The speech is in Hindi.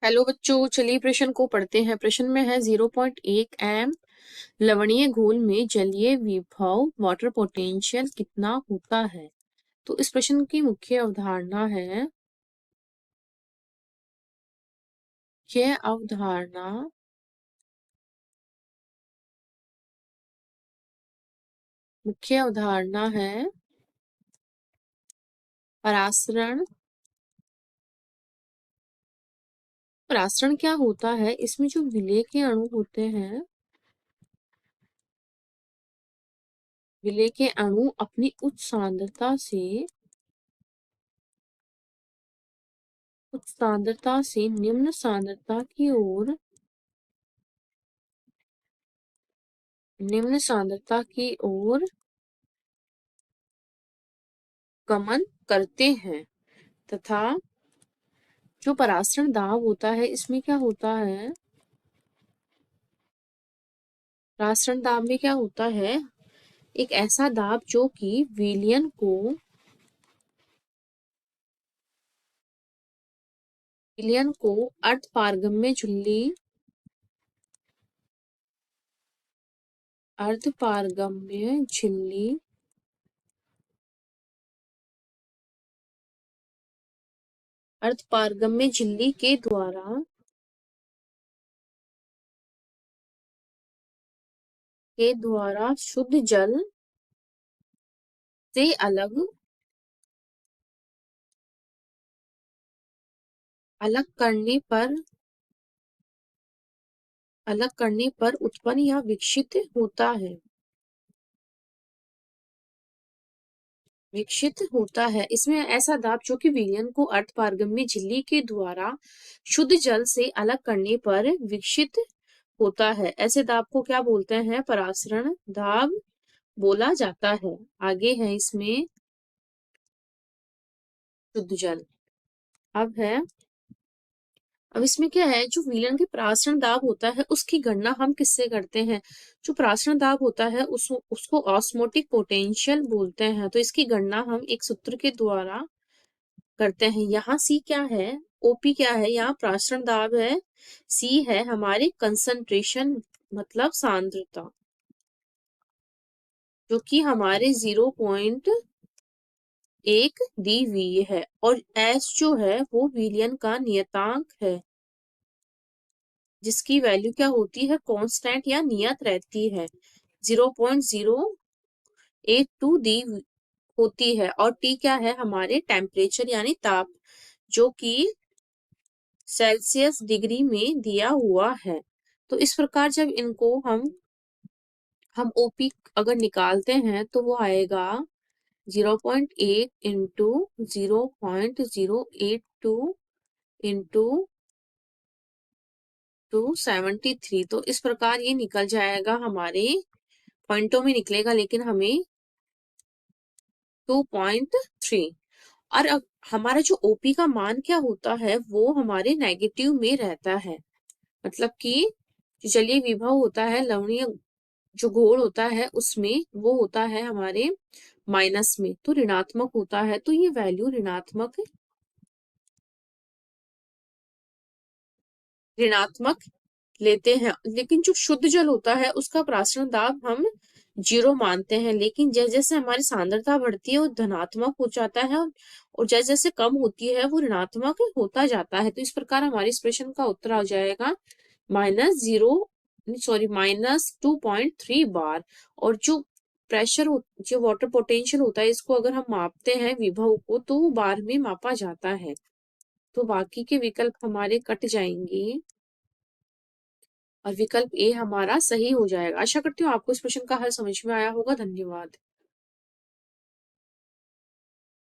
हेलो बच्चों, चलिए प्रश्न को पढ़ते हैं। प्रश्न में है 0.1 एम लवणीय घोल में जलीय विभव वाटर पोटेंशियल कितना होता है। तो इस प्रश्न की मुख्य अवधारणा है यह अवधारणा मुख्य अवधारणा है परासरण। परासरण क्या होता है? इसमें जो विलेय के अणु होते हैं, विलेय के अणु अपनी उच्च सांद्रता से निम्न सांद्रता की ओर गमन करते हैं तथा जो परासरण दाब होता है इसमें क्या होता है, परासरण दाब में क्या होता है, एक ऐसा दाब जो कि विलयन को अर्धपारगम्य झिल्ली के द्वारा शुद्ध जल से अलग करने पर उत्पन्न या विकसित होता है। इसमें ऐसा दाब जो कि विलयन को अर्धपारगम्य झिल्ली के द्वारा शुद्ध जल से अलग करने पर विकसित होता है, ऐसे दाब को क्या बोलते हैं? परासरण दाब बोला जाता है। आगे है इसमें शुद्ध जल। अब इसमें क्या है, जो विलयन के परासरण दाब होता है उसकी गणना हम किससे करते हैं? जो परासरण दाब होता है उसको ऑस्मोटिक पोटेंशियल बोलते हैं। तो इसकी गणना हम एक सूत्र के द्वारा करते हैं। यहाँ सी क्या है, ओपी क्या है, यहाँ परासरण दाब है, सी है हमारे कंसंट्रेशन मतलब सांद्रता, जो कि हमारे 0.1 दी हुई है। और एस जो है वो विलयन का नियतांक है, जिसकी वैल्यू क्या होती है, कांस्टेंट या नियत रहती है, 0.082 दी होती है। और टी क्या है, हमारे टेम्परेचर यानी ताप, जो कि सेल्सियस डिग्री में दिया हुआ है। तो इस प्रकार जब इनको हम ओपी अगर निकालते हैं तो वो आएगा 0.8 इंटू 0.082 इंटू 273। तो इस प्रकार ये निकल जाएगा, हमारे पॉइंटों में निकलेगा लेकिन हमें 2.3। और अब हमारा जो ओपी का मान क्या होता है, वो हमारे नेगेटिव में रहता है। मतलब कि जो जलीय विभव होता है, लवणीय जो घोल होता है उसमें वो होता है हमारे माइनस में, तो ऋणात्मक होता है। तो ये वैल्यू ऋणात्मक लेते हैं। लेकिन जो शुद्ध जल होता है उसका परासरण दाब हम 0 मानते हैं, लेकिन जैसे जैसे हमारी सांद्रता बढ़ती है वो धनात्मक हो जाता है और जैसे जैसे कम होती है वो ऋणात्मक होता जाता है। तो इस प्रकार हमारे इस प्रश्न का उत्तर आ जाएगा -2.3 बार। और जो जो वाटर पोटेंशियल होता है, इसको अगर हम मापते हैं विभव को, तो वो बार में मापा जाता है। तो बाकी के विकल्प हमारे कट जाएंगे और विकल्प ए हमारा सही हो जाएगा। आशा करती हूँ आपको इस प्रश्न का हल समझ में आया होगा। धन्यवाद।